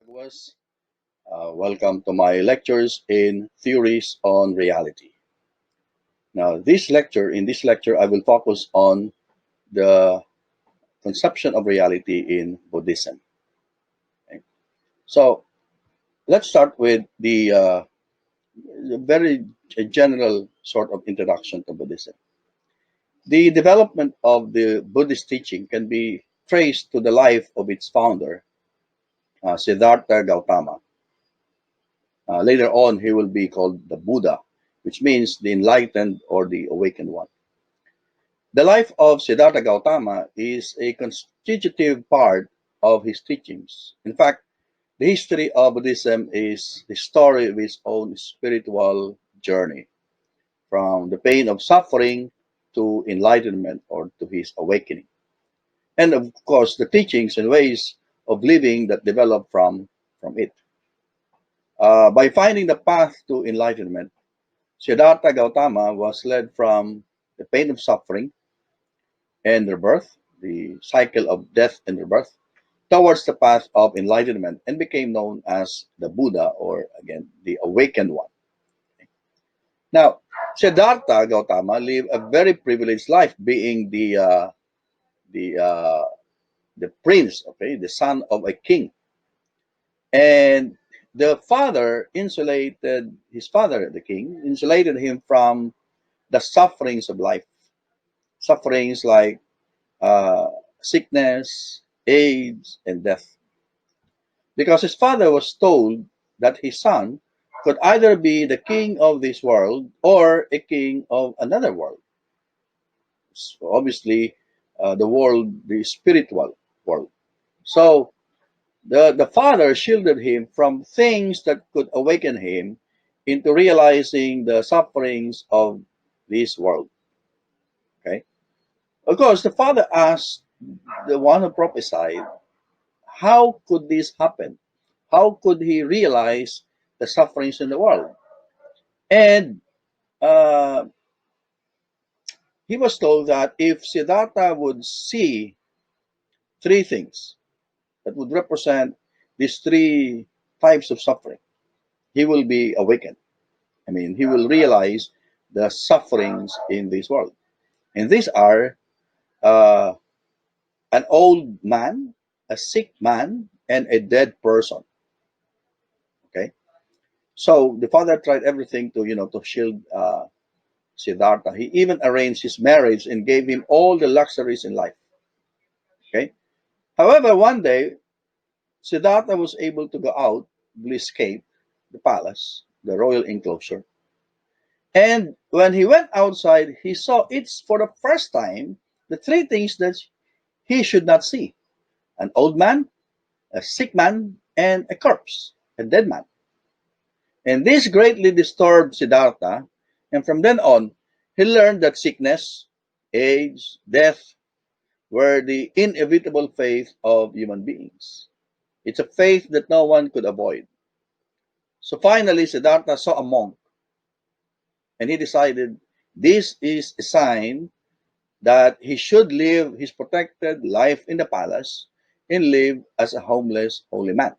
Aguas. Welcome to my lectures in Theories on Reality. Now, in this lecture, I will focus on the conception of reality in Buddhism. Okay? So, let's start with the very general sort of introduction to Buddhism. The development of the Buddhist teaching can be traced to the life of its founder, Siddhartha Gautama. Later on, he will be called the Buddha, which means the enlightened or the awakened one. The life of Siddhartha Gautama is a constitutive part of his teachings. In fact, the history of Buddhism is the story of its own spiritual journey, from the pain of suffering to enlightenment or to his awakening. And of course, the teachings and ways of living that develop from it. By finding the path to enlightenment, Siddhartha Gautama was led from the pain of suffering and rebirth, the cycle of death and rebirth, towards the path of enlightenment and became known as the Buddha, or again, the awakened one. Now, Siddhartha Gautama lived a very privileged life, being the uh, the prince, okay, the son of a king, and the father insulated his father, the king, insulated him from the sufferings of life, sufferings like uh, sickness, AIDS, and death. Because his father was told that his son could either be the king of this world or a king of another world. So obviously, the world, the spiritual world. So the father shielded him from things that could awaken him into realizing the sufferings of this world. Okay. Of course, the father asked the one who prophesied, how could this happen? How could he realize the sufferings in the world? And uh, he was told that if Siddhartha would see three things that would represent these three types of suffering, he will be awakened. I mean, he will realize the sufferings in this world. And these are uh, an old man, a sick man, and a dead person. Okay. So the father tried everything to, to shield Siddhartha. He even arranged his marriage and gave him all the luxuries in life. Okay. However, one day Siddhartha was able to go out, escape the palace, the royal enclosure. And when he went outside, he saw it for the first time the three things that he should not see: an old man, a sick man, and a corpse, a dead man. And this greatly disturbed Siddhartha. And from then on, he learned that sickness, age, death were the inevitable fate of human beings. It's a fate that no one could avoid. So finally, Siddhartha saw a monk and he decided this is a sign that he should live his protected life in the palace and live as a homeless holy man.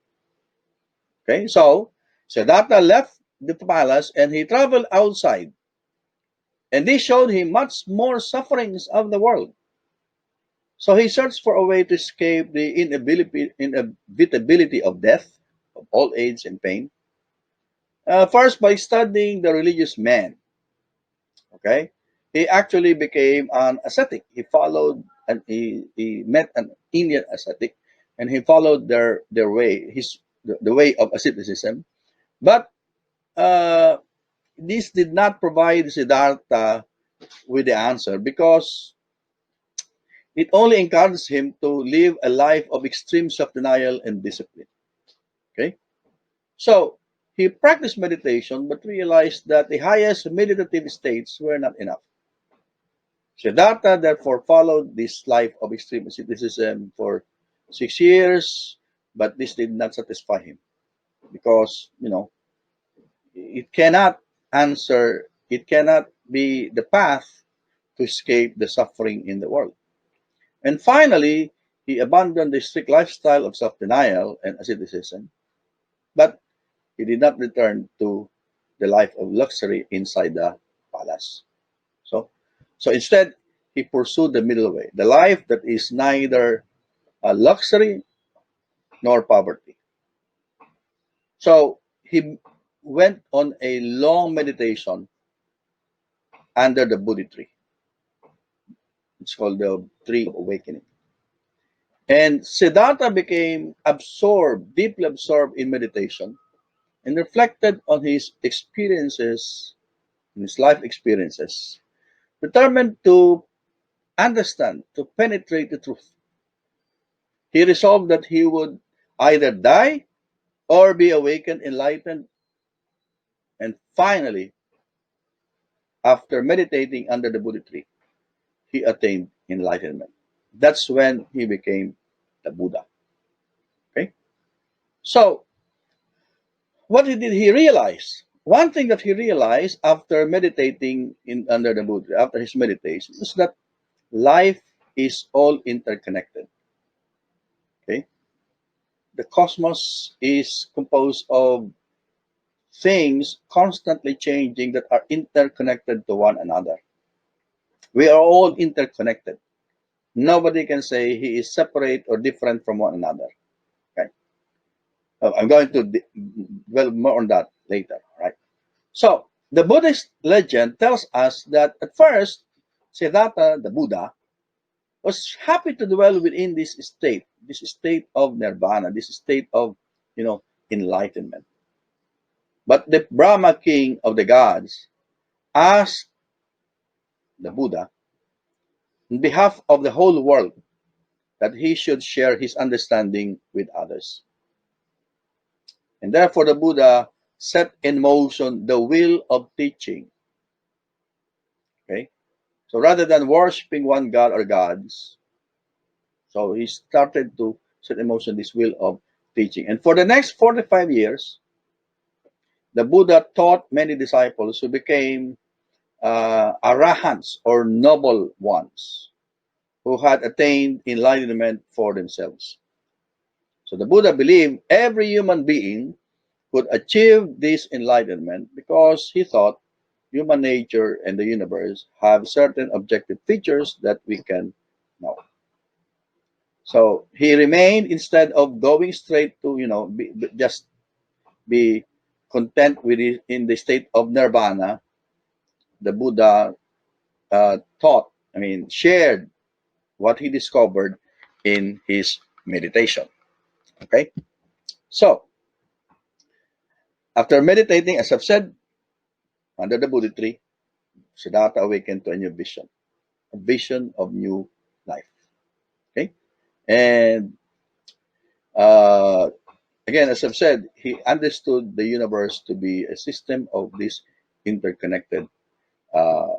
Okay, so Siddhartha left the palace and he traveled outside, and this showed him much more sufferings of the world. So he searched for a way to escape the inevitability of death, of old age and pain. First, by studying the religious men. Okay, he actually became an ascetic. He followed and he met an Indian ascetic, and he followed their way, the way of asceticism. But uh, this did not provide Siddhartha with the answer because it only encouraged him to live a life of extreme self-denial and discipline. Okay, so he practiced meditation but realized that the highest meditative states were not enough. Siddhartha therefore followed this life of extreme asceticism for 6 years, but this did not satisfy him because it cannot it cannot be the path to escape the suffering in the world. And finally, he abandoned the strict lifestyle of self denial and asceticism But he did not return to the life of luxury inside the palace. So, so instead, he pursued the middle way, the life that is neither luxury nor poverty. So he went on a long meditation under the Bodhi tree. It's called the Tree of Awakening. And Siddhartha became absorbed, deeply absorbed in meditation, and reflected on his experiences, his life experiences, determined to understand, to penetrate the truth. He resolved that he would either die or be awakened, enlightened, and finally, after meditating under the Bodhi tree, he attained enlightenment. That's when he became the Buddha. Okay? So, what did he realize? One thing that he realized after meditating in under the Buddha, after his meditation, is that life is all interconnected. Okay? The cosmos is composed of things constantly changing that are interconnected to one another. We are all interconnected. Nobody can say he is separate or different from one another. Okay? I'm going to dwell more on that later. Right? So the Buddhist legend tells us that at first, Siddhartha, the Buddha, was happy to dwell within this state of nirvana, this state of, enlightenment. But the Brahma king of the gods asked the Buddha, on behalf of the whole world, that he should share his understanding with others. And therefore, the Buddha set in motion the wheel of teaching. Okay? So rather than worshiping one god or gods, so he started to set in motion this wheel of teaching. And for the next 45 years, the Buddha taught many disciples who became arahants or noble ones who had attained enlightenment for themselves. So the Buddha believed every human being could achieve this enlightenment because he thought human nature and the universe have certain objective features that we can know. So he remained, instead of going straight to, just be content with it in the state of nirvana, the Buddha shared what he discovered in his meditation. Okay? So, after meditating, as I've said, under the Buddha tree, Siddhartha awakened to a new vision, a vision of new life. Okay? And uh, again, as I've said, he understood the universe to be a system of these interconnected, uh,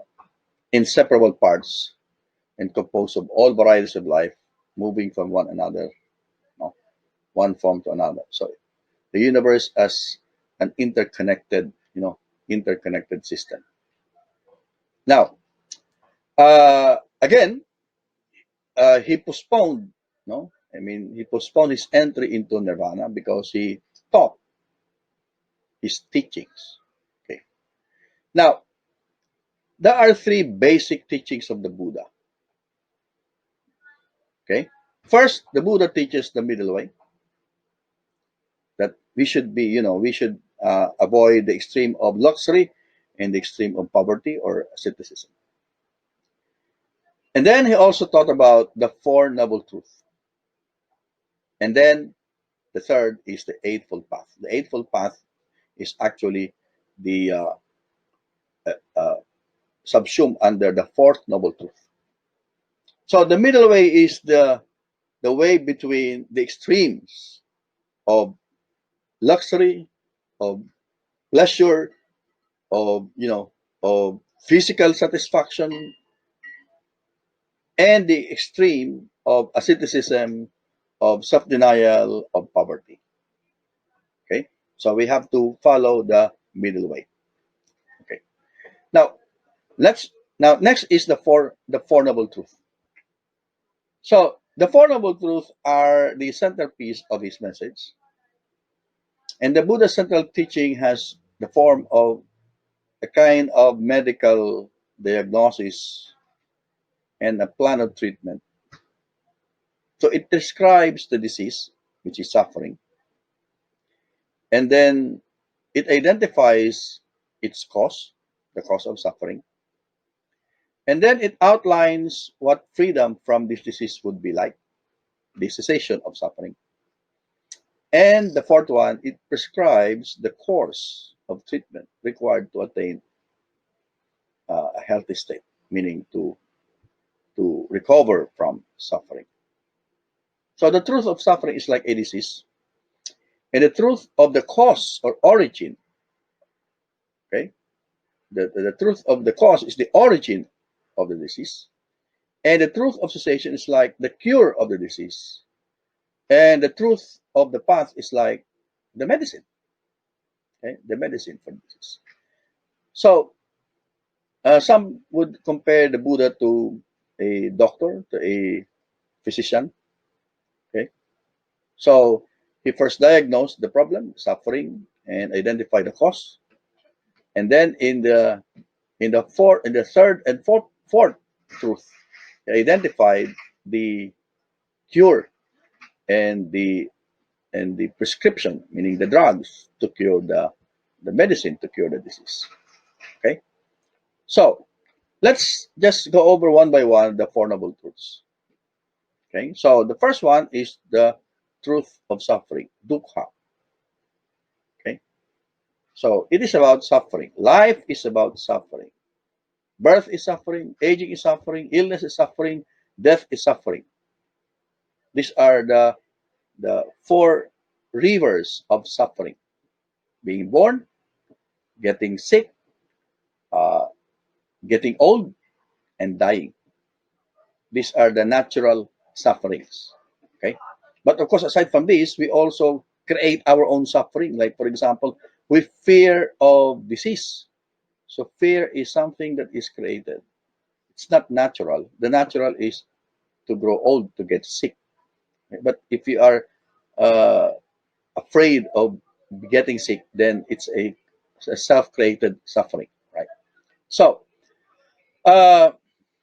inseparable parts and composed of all varieties of life moving from one another, no, one form to another. So the universe as an interconnected system. Now, again, he postponed, no, he postponed his entry into nirvana because he taught his teachings. Okay. Now, there are three basic teachings of the Buddha. Okay. First, the Buddha teaches the middle way, that we should avoid the extreme of luxury and the extreme of poverty or asceticism. And then he also taught about the Four Noble Truths. And then the third is the Eightfold Path. The Eightfold Path is actually the uh, subsumed under the Fourth Noble Truth. So the middle way is the way between the extremes of luxury, of pleasure, of of physical satisfaction, and the extreme of asceticism, of self-denial, of poverty. Okay, so we have to follow the middle way. Okay, now next is the four noble truths. So the four noble truths are the centerpiece of his message. And the Buddha's central teaching has the form of a kind of medical diagnosis and a plan of treatment. So it describes the disease, which is suffering, and then it identifies its cause, the cause of suffering, and then it outlines what freedom from this disease would be like, the cessation of suffering. And the fourth one, it prescribes the course of treatment required to attain a healthy state, meaning to recover from suffering. So the truth of suffering is like a disease, and the truth of the cause or origin, okay, the truth of the cause is the origin of the disease, and the truth of cessation is like the cure of the disease, and the truth of the path is like the medicine, okay, the medicine for disease. So some would compare the Buddha to a doctor, to a physician. Okay, so he first diagnosed the problem, suffering, and identified the cause, and then in the third and fourth truth, he identified the cure and the prescription, meaning the drugs to cure the medicine to cure the disease. Okay, so let's just go over one by one the Four Noble Truths. Okay, so the first one is the truth of suffering, dukkha. Okay, so it is about suffering. Life is about suffering. Birth is suffering, aging is suffering, illness is suffering, death is suffering. These are the four rivers of suffering: being born, getting sick, uh, getting old, and dying. These are the natural sufferings. Okay, but of course, aside from this, we also create our own suffering. Like for example, we fear of disease. So fear is something that is created. It's not natural. The natural is to grow old, to get sick. But if you are uh, afraid of getting sick, then it's a self-created suffering, right? So, uh,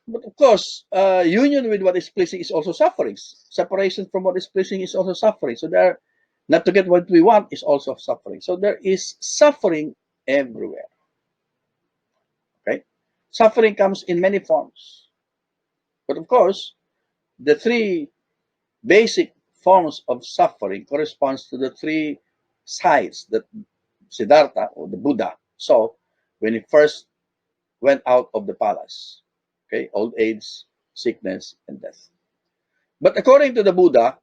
but of course, union with what is pleasing is also suffering. Separation from what is pleasing is also suffering. So there, not to get what we want is also suffering. So there is suffering everywhere. Okay, suffering comes in many forms. But of course, the three basic forms of suffering corresponds to the three sides that Siddhartha or the Buddha saw when he first went out of the palace. Okay, old age, sickness, and death. But according to the Buddha,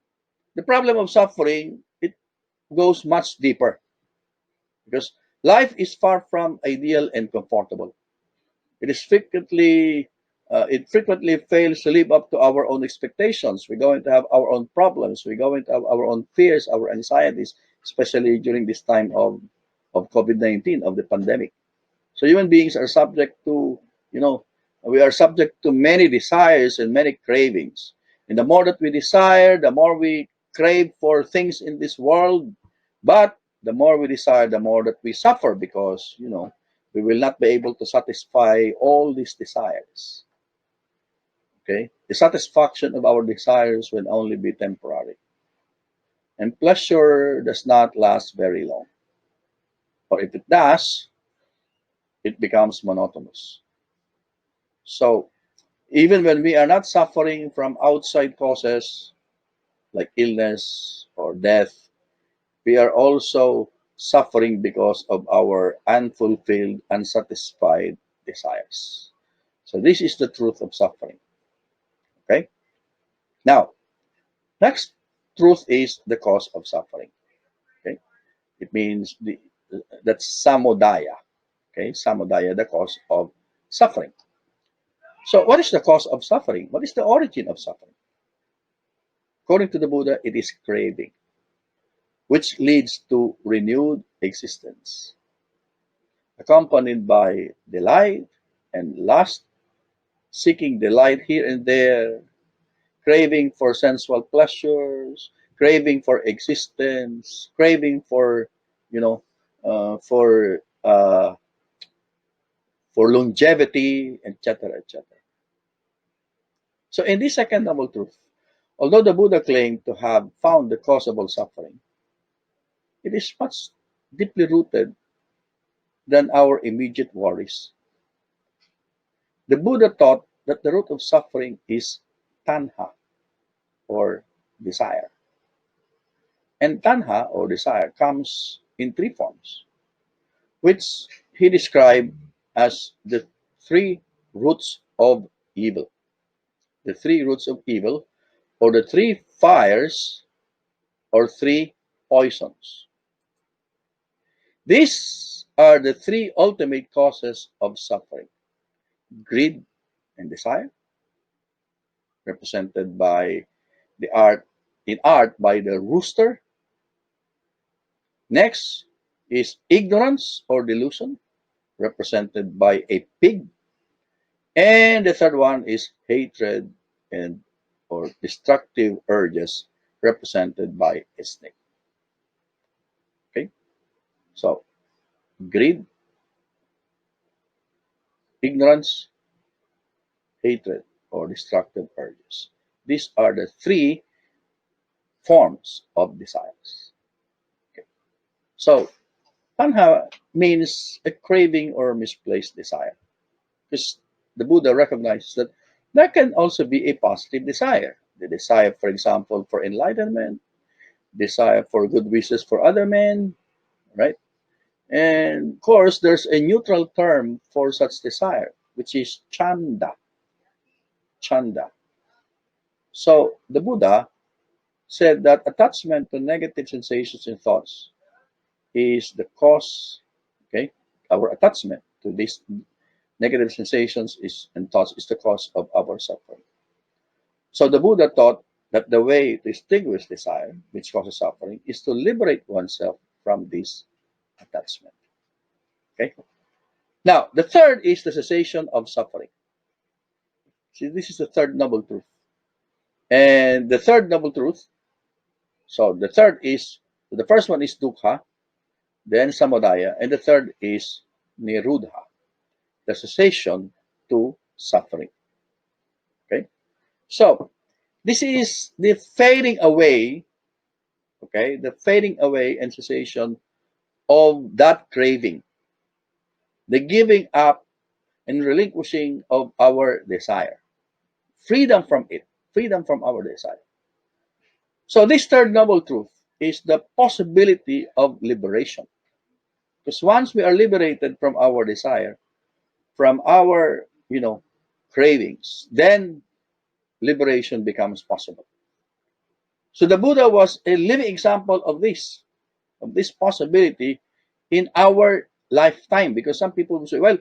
the problem of suffering it goes much deeper because life is far from ideal and comfortable. It frequently fails to live up to our own expectations. We're going to have our own problems. We're going to have our own fears, our anxieties, especially during this time of COVID-19, of the pandemic. So human beings are subject to, you know, we are subject to many desires and many cravings. And the more that we desire, the more we crave for things in this world. But the more we desire, the more that we suffer because, we will not be able to satisfy all these desires. Okay? The satisfaction of our desires will only be temporary. And pleasure does not last very long. Or if it does, it becomes monotonous. So even when we are not suffering from outside causes like illness or death, we are also suffering because of our unfulfilled, unsatisfied desires. So this is the truth of suffering. Okay? Now, next truth is the cause of suffering. Okay? It means that's samodaya. Okay? Samodaya, the cause of suffering. So what is the cause of suffering? What is the origin of suffering? According to the Buddha, it is craving, which leads to renewed existence, accompanied by delight and lust, seeking delight here and there, craving for sensual pleasures, craving for existence, craving for you know, uh, for uh, for longevity, etc., etc. So in this second noble truth, although the Buddha claimed to have found the cause of all suffering, it is much deeply rooted than our immediate worries. The Buddha taught that the root of suffering is tanha, or desire. And tanha, or desire, comes in three forms, which he described as the three roots of evil. The three roots of evil, or the three fires, or three poisons. These are the three ultimate causes of suffering: greed and desire, represented by the art in art by the rooster. Next is ignorance or delusion, represented by a pig. And the third one is hatred and or destructive urges, represented by a snake. Okay? So greed, ignorance, hatred, or destructive urges. These are the three forms of desires. Okay. So tanha means a craving or misplaced desire. Because the Buddha recognizes that there can also be a positive desire. The desire, for example, for enlightenment, desire for good wishes for other men, right? And of course, there's a neutral term for such desire, which is chanda. Chanda. So the Buddha said that attachment to negative sensations and thoughts is the cause, okay? Our attachment to these negative sensations is and thoughts is the cause of our suffering. So the Buddha taught that the way to extinguish desire, which causes suffering, is to liberate oneself from this attachment. Okay. Now, the third is the cessation of suffering. See, this is the third noble truth. And the third noble truth, so the first one is dukkha, then samudaya, and the third is nirodha, the cessation to suffering. Okay. So, this is the fading away, okay, the fading away and cessation of that craving, the giving up and relinquishing of our desire, freedom from it, freedom from our desire. So this third noble truth is the possibility of liberation. Because once we are liberated from our desire, from our, cravings, then liberation becomes possible. So the Buddha was a living example of this possibility in our lifetime. Because some people will say, well,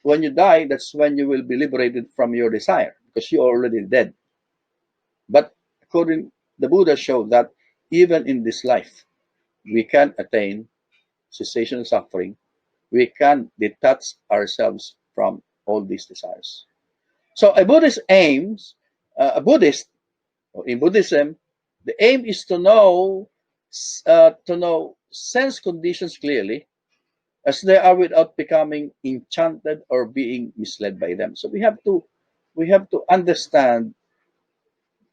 when you die, that's when you will be liberated from your desire because you're already dead. But according the Buddha showed that even in this life, we can attain cessation of suffering. We can detach ourselves from all these desires. So a Buddhist aims, a Buddhist, or in Buddhism, the aim is to know sense conditions clearly as they are without becoming enchanted or being misled by them. So we have to understand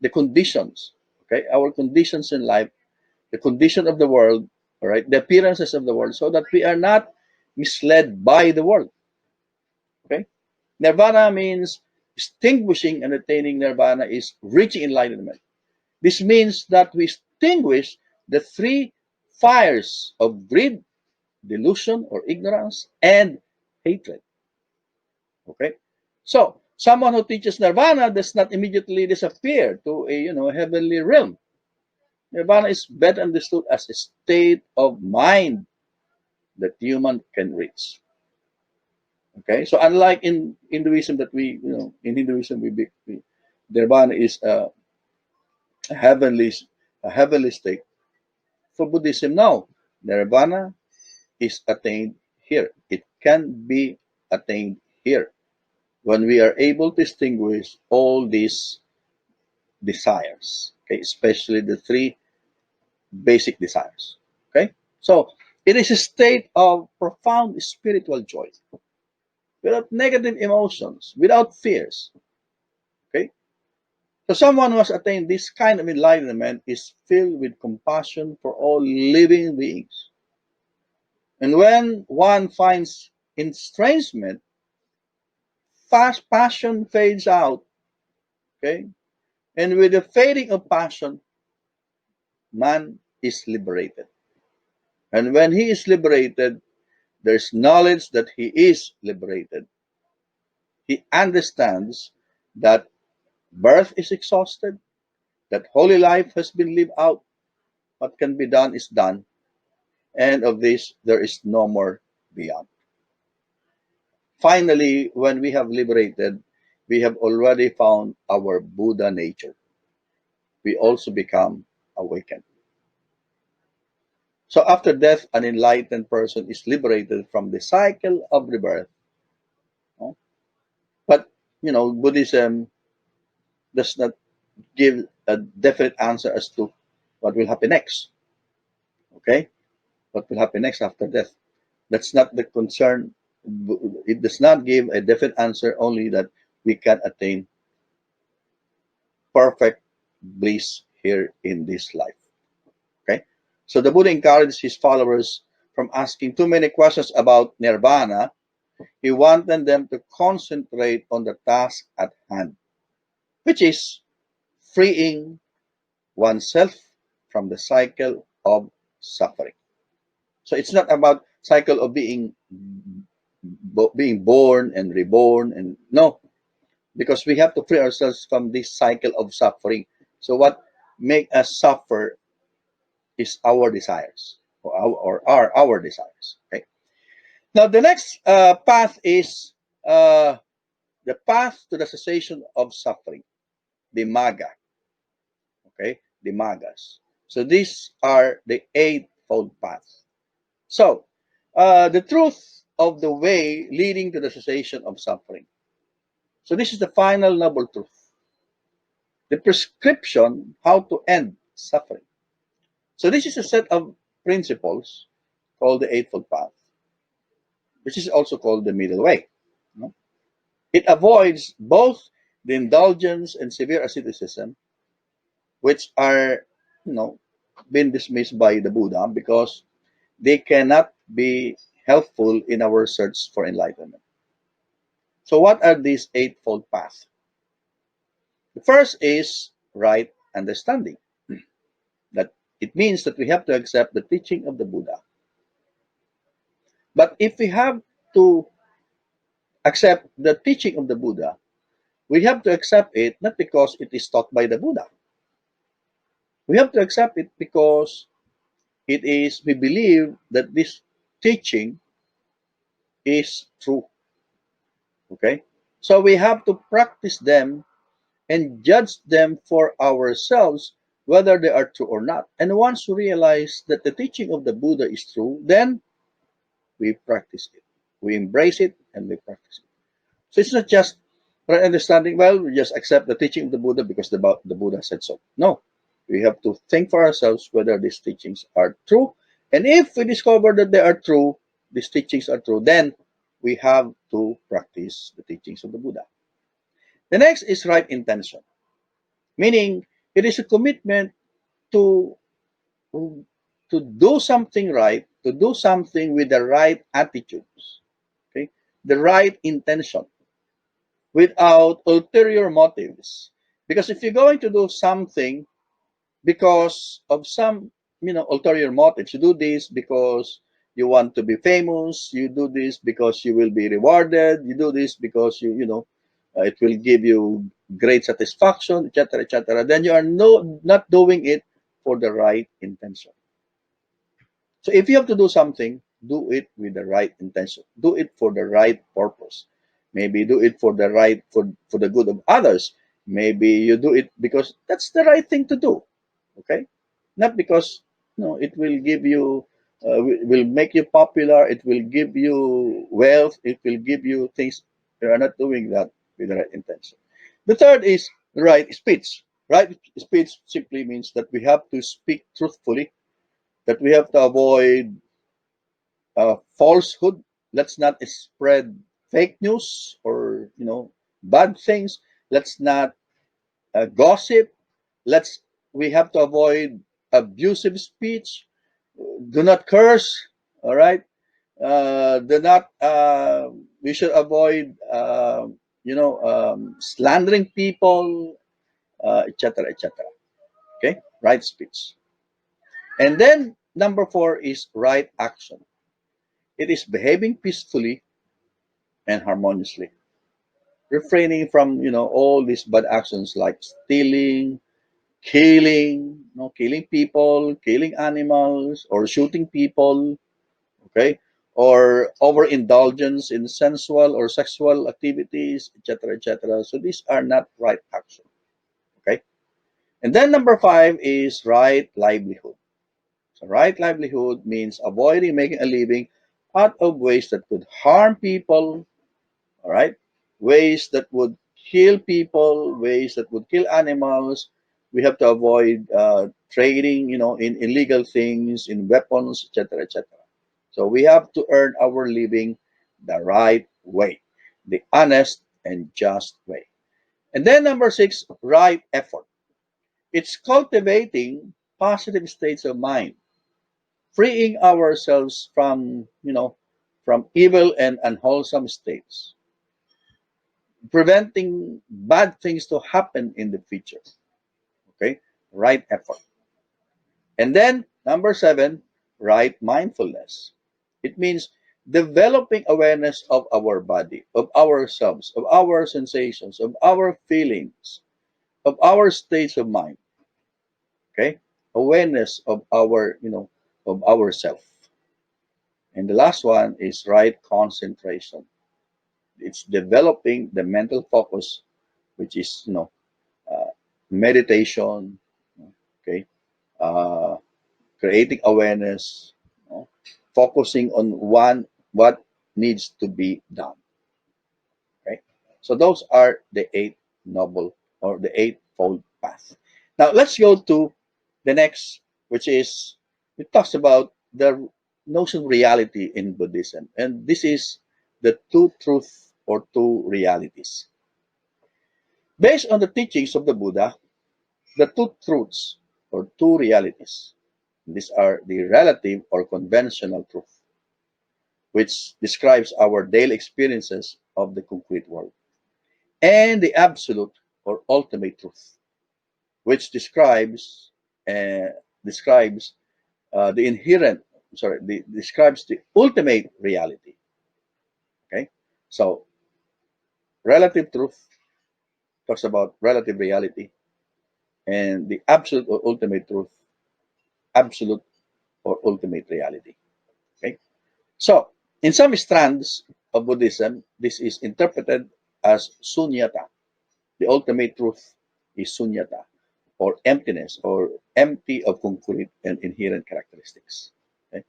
the conditions, okay, our conditions in life, the condition of the world, all right, the appearances of the world, so that we are not misled by the world. Okay, nirvana means extinguishing and attaining nirvana is reaching enlightenment. This means that we extinguish the three fires of greed, delusion or ignorance, and hatred. Okay, so someone who teaches nirvana does not immediately disappear to a heavenly realm. Nirvana is better understood as a state of mind that human can reach. Okay, so unlike in Hinduism that in Hinduism nirvana is a heavenly a heavenly state. For Buddhism, now nirvana is attained here. It can be attained here when we are able to distinguish all these desires. Okay, especially the three basic desires. Okay, so It is a state of profound spiritual joy, without negative emotions, without fears. Okay? So someone who has attained this kind of enlightenment is filled with compassion for all living beings. And when one finds estrangement, fast passion fades out. Okay? And with the fading of passion, man is liberated. And when he is liberated, there's knowledge that he is liberated. He understands that birth is exhausted, that holy life has been lived out, what can be done is done, and of this there is no more beyond. Finally, when we have liberated, we have already found our Buddha nature. We also become awakened. So after death, an enlightened person is liberated from the cycle of rebirth. No? But Buddhism does not give a definite answer as to what will happen next. Okay, what will happen next after death? That's not the concern. It does not give a definite answer. Only that we can attain perfect bliss here in this life. Okay, so the Buddha encouraged his followers from asking too many questions about nirvana. He wanted them to concentrate on the task at hand, which is freeing oneself from the cycle of suffering. So it's not about cycle of being born and reborn, and no, because we have to free ourselves from this cycle of suffering. So what make us suffer is our desires, or our desires. Okay. Now the next path is uh, the path to the cessation of suffering, the maga. Okay, the magas. So these are the eightfold paths. So the truth of the way leading to the cessation of suffering. So this is the final noble truth, the prescription how to end suffering. So this is a set of principles called the Eightfold Path, which is also called the middle way. No? It avoids both the indulgence and severe asceticism, which are, you know, been dismissed by the Buddha because they cannot be helpful in our search for enlightenment. So, what are these eightfold paths? The first is right understanding. That it means that we have to accept the teaching of the Buddha. But if we have to accept the teaching of the Buddha, we have to accept it not because it is taught by the Buddha. We have to accept it because we believe that this teaching is true. Okay? So we have to practice them and judge them for ourselves whether they are true or not. And once we realize that the teaching of the Buddha is true, then we practice it. We embrace it and we practice it. So it's not just right understanding, well, we just accept the teaching of the Buddha because the Buddha said so. No. We have to think for ourselves whether these teachings are true. And if we discover that they are true, these teachings are true, then we have to practice the teachings of the Buddha. The next is right intention, meaning it is a commitment to to do something right, to do something with the right attitudes, okay, the right intention, without ulterior motives. Because if you're going to do something because of some, ulterior motives, you do this because you want to be famous, you do this because you will be rewarded, you do this because it will give you great satisfaction, etc., etc., then you are not doing it for the right intention. So if you have to do something, do it with the right intention. Do it for the right purpose. Maybe do it for the right for the good of others. Maybe you do it because that's the right thing to do. Okay, not because it will give you will make you popular. It will give you wealth. It will give you things. You are not doing that with the right intention. The third is right speech. Right speech simply means that we have to speak truthfully, that we have to avoid falsehood. Let's not spread fake news or bad things. Let's not gossip. Let's We have to avoid abusive speech. Do not curse. All right. Do not. We should avoid slandering people, etc. etc. Okay. Right speech. And then number four is right action. It is behaving peacefully and harmoniously, refraining from all these bad actions like stealing, killing, killing people, killing animals, or shooting people. Okay, or overindulgence in sensual or sexual activities, etc., etc. So these are not right action. Okay, and then number five is right livelihood. So right livelihood means avoiding making a living out of ways that could harm people. All right, ways that would kill people, ways that would kill animals. We have to avoid trading, in illegal things, in weapons, etc., etc. So we have to earn our living the right way, the honest and just way. And then number six, right effort. It's cultivating positive states of mind, freeing ourselves from, from evil and unwholesome states, preventing bad things to happen in the future. Okay, right effort. And then number seven, right mindfulness. It means developing awareness of our body, of ourselves, of our sensations, of our feelings, of our states of mind. Okay, awareness of our, of ourself. And the last one is right concentration. It's developing the mental focus, which is, uh, meditation. Okay, uh, creating awareness, focusing on what needs to be done. Right. So those are the eight noble or the eightfold path. Now let's go to the next, which is it talks about the notion of reality in Buddhism, and this is the two truth or two realities. Based on the teachings of the Buddha, the two truths or two realities. These are the relative or conventional truth, which describes our daily experiences of the concrete world, and the absolute or ultimate truth, which uh, describes the inherent, describes the ultimate reality. Okay, so relative truth talks about relative reality, and the absolute or ultimate truth, absolute or ultimate reality. Okay. So, in some strands of Buddhism, this is interpreted as sunyata. The ultimate truth is sunyata, or emptiness, or empty of concrete and inherent characteristics. Okay?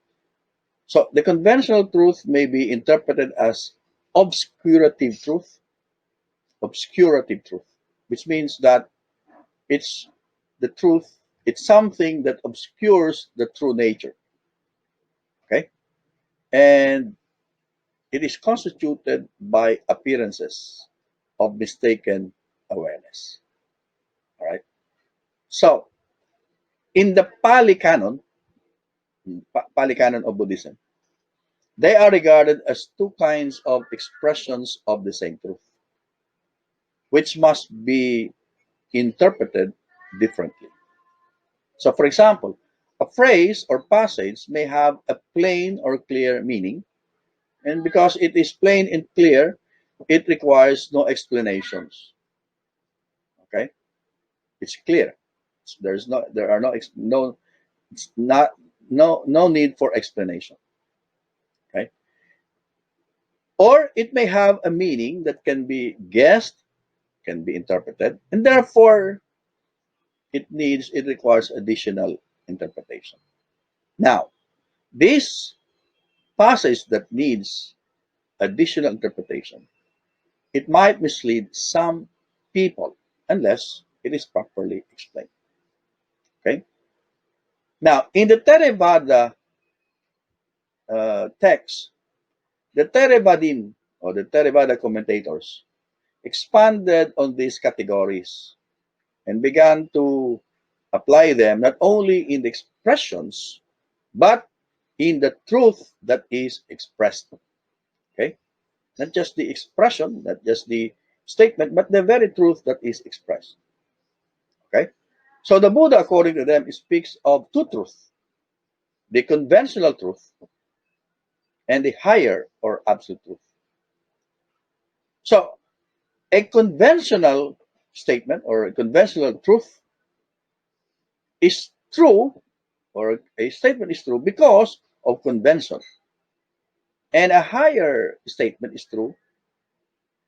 So, the conventional truth may be interpreted as obscurative truth, obscurative truth, which means that it's the truth, it's something that obscures the true nature. Okay? And it is constituted by appearances of mistaken awareness. All right. So, in the Pali Canon of Buddhism, they are regarded as two kinds of expressions of the same truth, which must be interpreted differently. So, for example, a phrase or passage may have a plain or clear meaning, and because it is plain and clear, it requires no explanations. Okay, it's clear. There are no, it's not, no need for explanation. Okay, or it may have a meaning that can be guessed, can be interpreted, and therefore it requires additional interpretation. Now, this passage that needs additional interpretation, it might mislead some people unless it is properly explained. Okay. Now, in the Theravada text, the Theravada or the Theravada commentators expanded on these categories and began to apply them not only in the expressions but in the truth that is expressed. Okay, not just the expression, not just the statement, but the very truth that is expressed. Okay, so the Buddha, according to them, speaks of two truths: the conventional truth and the higher or absolute truth. So a conventional statement or a conventional truth is true, or a statement is true because of convention. And a higher statement is true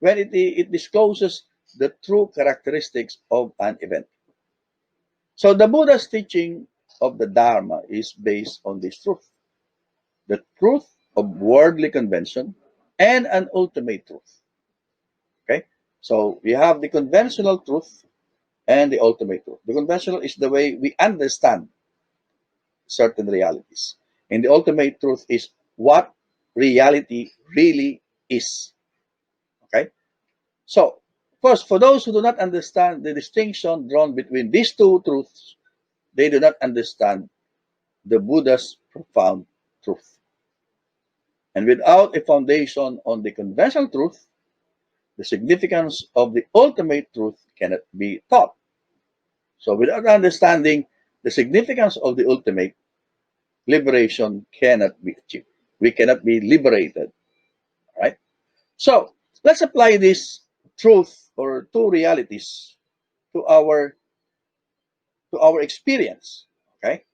when it discloses the true characteristics of an event. So the Buddha's teaching of the Dharma is based on this truth: the truth of worldly convention and an ultimate truth. Okay? So we have the conventional truth and the ultimate truth. The conventional is the way we understand certain realities. And the ultimate truth is what reality really is. Okay? So, first, for those who do not understand the distinction drawn between these two truths, they do not understand the Buddha's profound truth. And without a foundation on the conventional truth, the significance of the ultimate truth cannot be taught. So, without understanding the significance of the ultimate, liberation cannot be achieved. We cannot be liberated, right? So, let's apply this truth or two realities to our experience. Okay.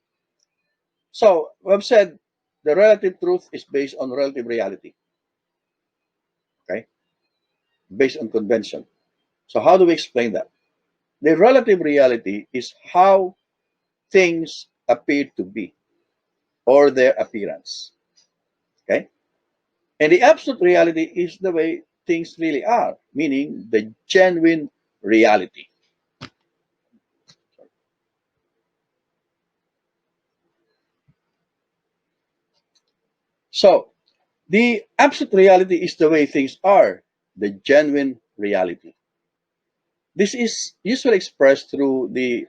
So we've said the relative truth is based on relative reality. Okay. Based on convention. So how do we explain that? The relative reality is how things appear to be or their appearance. Okay. And the absolute reality is the way things really are, meaning the genuine reality. So the absolute reality is the way things are, the genuine reality. This is usually expressed through the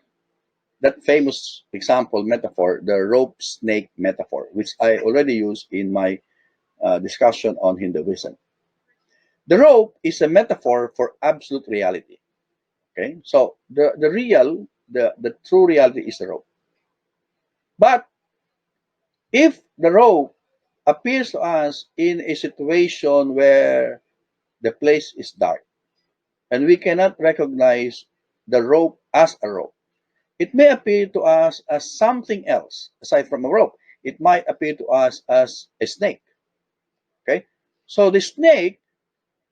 that famous example metaphor, the rope snake metaphor, which I already used in my discussion on Hinduism. The rope is a metaphor for absolute reality. Okay, so the true reality is the rope. But if the rope appears to us in a situation where the place is dark and we cannot recognize the rope as a rope, it may appear to us as something else aside from a rope. It might appear to us as a snake. Okay? So the snake,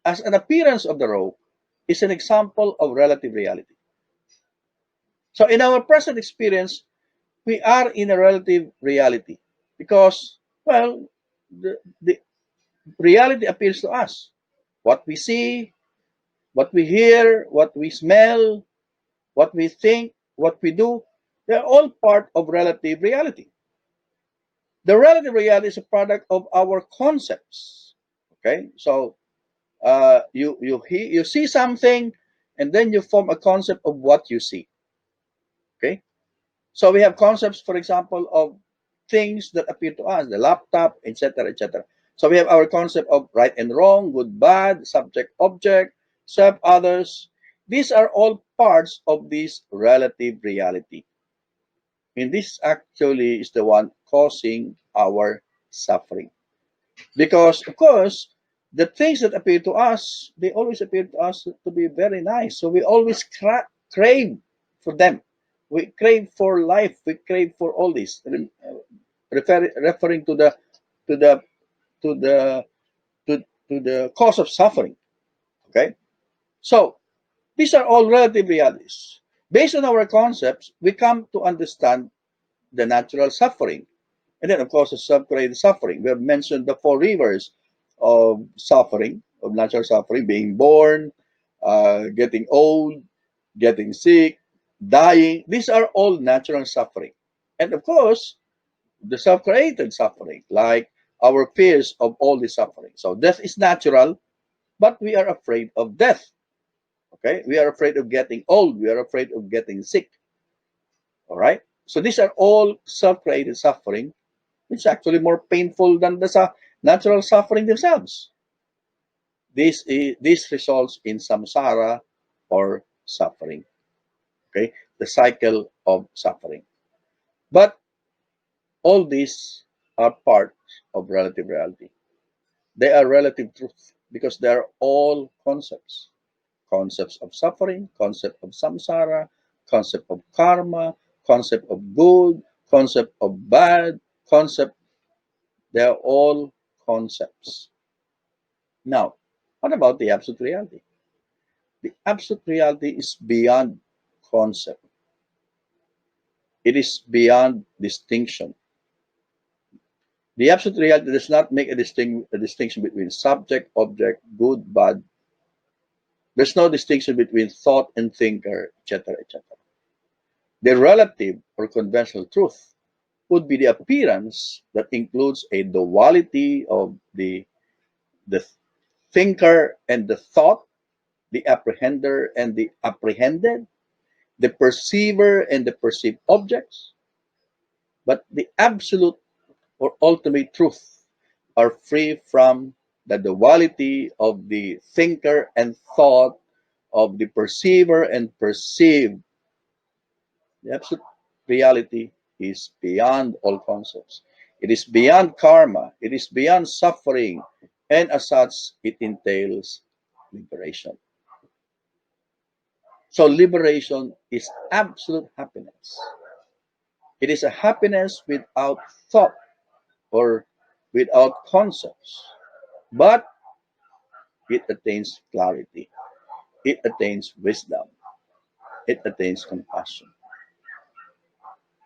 as an appearance of the rope, is an example of relative reality. So in our present experience, we are in a relative reality because, well, the reality appears to us. What we see, what we hear, what we smell, what we think, what we do, they're all part of relative reality. The relative reality is a product of our concepts. Okay, so you see something, and then you form a concept of what you see. Okay, so we have concepts, for example, of things that appear to us, the laptop, etc., etc. So we have our concept of right and wrong, good, bad, subject, object, self, others. These are all parts of this relative reality. And this actually is the one causing our suffering. Because, of course, the things that appear to us, they always appear to us to be very nice. So we always crave for them. We crave for life. We crave for all this. Referring to the to the to the cause of suffering. Okay, so these are all relative realities. Based on our concepts, we come to understand the natural suffering. And then, of course, the subcreated suffering. We have mentioned the four rivers of suffering, of natural suffering: being born, getting old, getting sick, dying. These are all natural suffering. And of course, the self created suffering, like our fears of all the suffering. So death is natural, but we are afraid of death. Okay, we are afraid of getting old. We are afraid of getting sick. All right. So these are all self-created suffering. It's actually more painful than the natural suffering themselves. This results in samsara or suffering. Okay, the cycle of suffering. But all these are parts of relative reality. They are relative truth because they are all concepts. Concepts of suffering, concept of samsara, concept of karma, concept of good, concept of bad, concept. They are all concepts. Now, what about the absolute reality? The absolute reality is beyond concept. It is beyond distinction. The absolute reality does not make a distinction between subject, object, good, bad. There's no distinction between thought and thinker, etc., etc. The relative or conventional truth would be the appearance that includes a duality of the thinker and the thought, the apprehender and the apprehended, the perceiver and the perceived objects. But the absolute or ultimate truth are free from the duality of the thinker and thought, of the perceiver and perceived. The absolute reality is beyond all concepts. It is beyond karma. It is beyond suffering. And as such, it entails liberation. So, liberation is absolute happiness. It is a happiness without thought or without concepts, but it attains clarity, it attains wisdom, it attains compassion.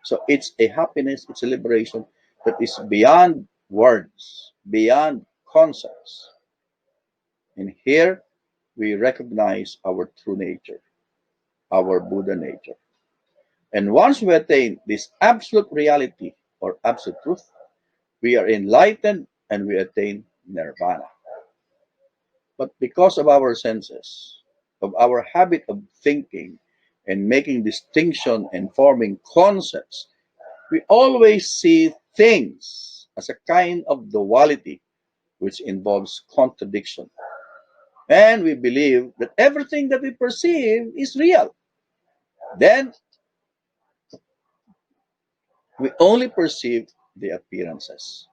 So it's a happiness, it's a liberation that is beyond words, beyond concepts. And here we recognize our true nature, our Buddha nature. And once we attain this absolute reality or absolute truth, we are enlightened and we attain nirvana. But because of our senses, of our habit of thinking and making distinction and forming concepts, we always see things as a kind of duality which involves contradiction. And we believe that everything that we perceive is real. Then we only perceive the appearances.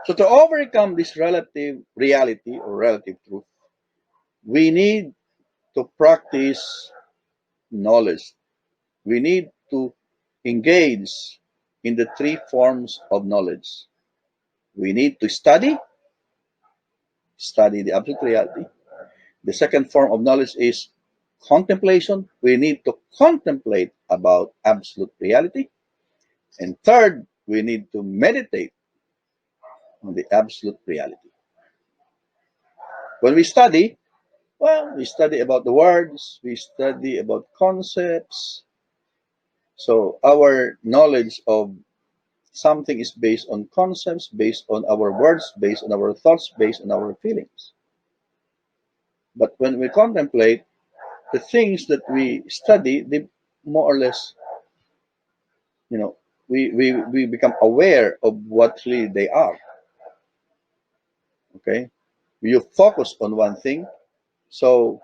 So to overcome this relative reality or relative truth, we need to practice knowledge. We need to engage in the three forms of knowledge. We need to study the absolute reality. The second form of knowledge is contemplation. We need to contemplate about absolute reality. And third, we need to meditate on the absolute reality. When we study, well, we study about the words, we study about concepts. So our knowledge of something is based on concepts, based on our words, based on our thoughts, based on our feelings. But when we contemplate, the things that we study, they more or less, you know, we become aware of what really they are. Okay, you focus on one thing, so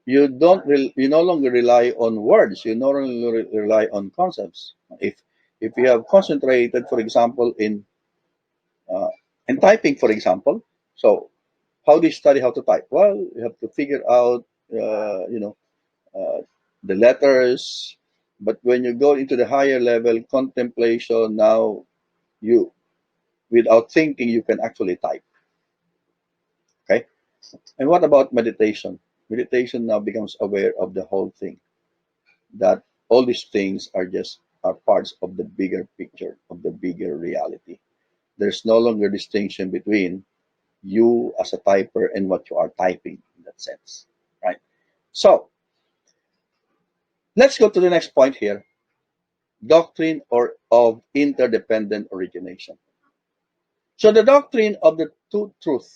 you no longer rely on words. You no longer rely on concepts. If you have concentrated, for example, uh, in typing, for example, so how do you study how to type? Well, you have to figure out, uh, the letters. But when you go into the higher level contemplation, now you, without thinking, you can actually type. Okay. And what about meditation? Meditation now becomes aware of the whole thing. That all these things are parts of the bigger picture, of the bigger reality. There's no longer distinction between you as a typer and what you are typing in that sense, right? So let's go to the next point here: doctrine or of interdependent origination. So the doctrine of the two truth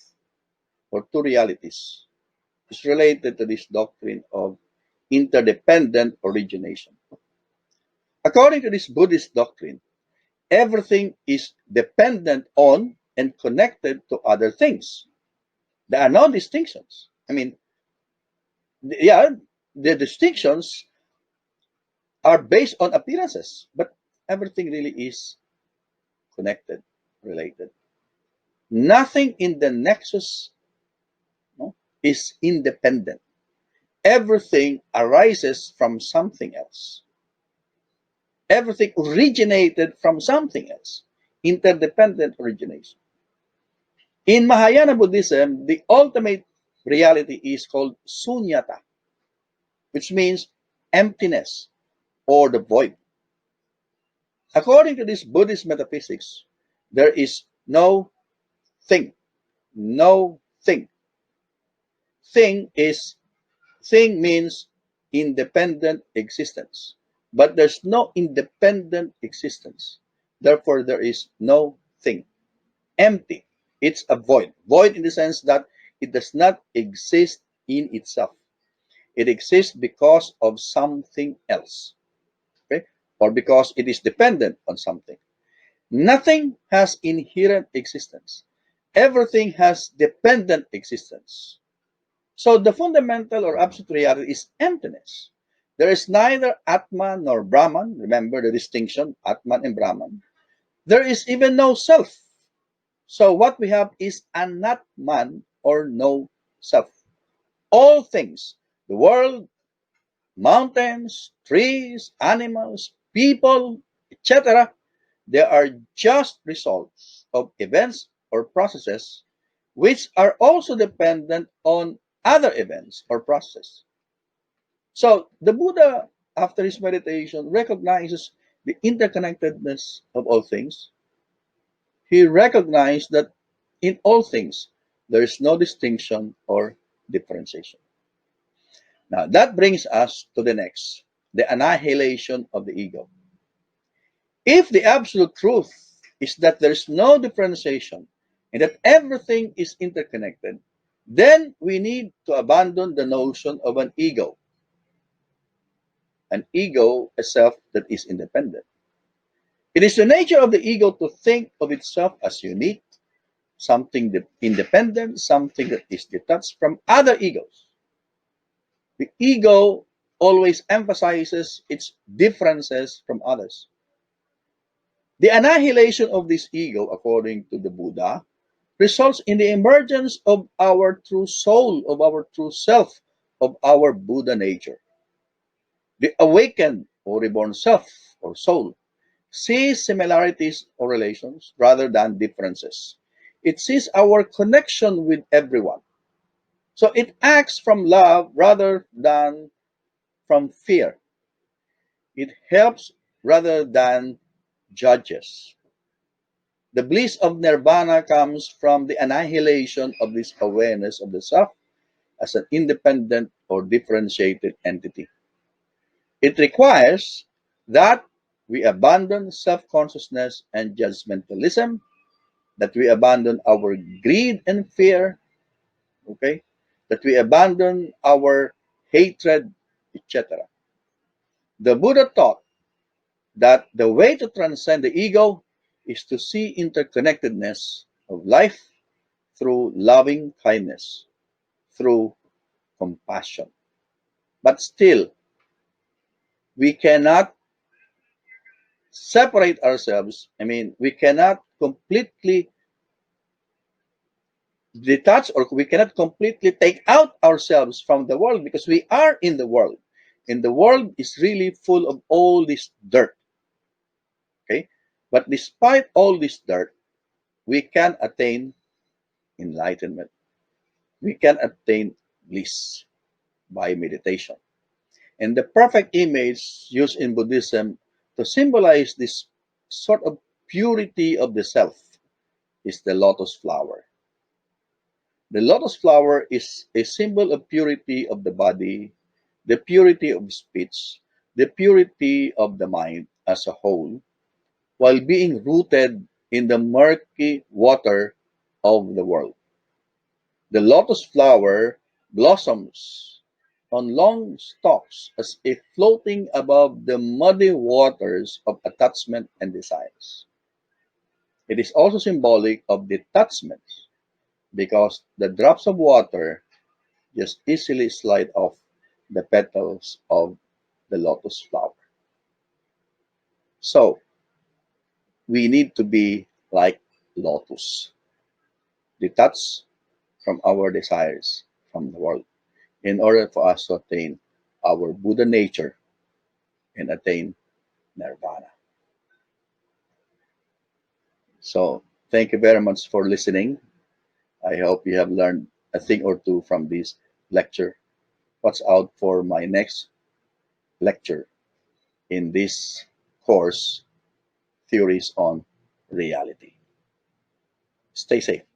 or two realities is related to this doctrine of interdependent origination. According to this Buddhist doctrine, everything is dependent on and connected to other things. There are no distinctions. I mean, yeah, the distinctions are based on appearances, but everything really is connected, related. Nothing in the nexus, no, is independent. Everything arises from something else. Everything originated from something else. Interdependent origination. In Mahayana Buddhism, the ultimate reality is called sunyata, which means emptiness or the void. According to this Buddhist metaphysics, there is no thing. No thing. Thing is thing means independent existence. But there's no independent existence. Therefore, there is no thing. Empty. It's a void. Void in the sense that it does not exist in itself. It exists because of something else. Okay? Or because it is dependent on something. Nothing has inherent existence. Everything has dependent existence. So the fundamental or absolute reality is emptiness. There is neither Atman nor Brahman. Remember the distinction, Atman and Brahman. There is even no self. So what we have is anatman or no self. All things, the world, mountains, trees, animals, people, etc., they are just results of events or processes which are also dependent on other events or processes. So the Buddha, after his meditation, recognizes the interconnectedness of all things. He recognized that in all things there is no distinction or differentiation. Now that brings us to the next, the annihilation of the ego. If the absolute truth is that there is no differentiation and that everything is interconnected, then we need to abandon the notion of an ego, a self that is independent. It is the nature of the ego to think of itself as unique, something independent, something that is detached from other egos. The ego always emphasizes its differences from others. The annihilation of this ego, according to the Buddha, results in the emergence of our true soul, of our true self, of our Buddha nature. The awakened or reborn self or soul sees similarities or relations rather than differences. It sees our connection with everyone. So it acts from love rather than from fear. It helps rather than judges. The bliss of nirvana comes from the annihilation of this awareness of the self as an independent or differentiated entity. It requires that we abandon self consciousness and judgmentalism, that we abandon our greed and fear, okay? That we abandon our hatred, etc. The Buddha taught that the way to transcend the ego is to see interconnectedness of life through loving kindness, through compassion. But still, we cannot separate ourselves. I mean, we cannot completely detach or we cannot completely take out ourselves from the world because we are in the world. And the world is really full of all this dirt. Okay? But despite all this dirt, we can attain enlightenment. We can attain bliss by meditation. And the perfect image used in Buddhism to symbolize this sort of purity of the self is the lotus flower. The lotus flower is a symbol of purity of the body, the purity of speech, the purity of the mind as a whole, while being rooted in the murky water of the world. The lotus flower blossoms on long stalks as if floating above the muddy waters of attachment and desires. It is also symbolic of detachment because the drops of water just easily slide off the petals of the lotus flower. So, we need to be like lotus, detached from our desires from the world, in order for us to attain our Buddha nature and attain nirvana. So, thank you very much for listening. I hope you have learned a thing or two from this lecture. Watch out for my next lecture in this course, Theories on Reality. Stay safe.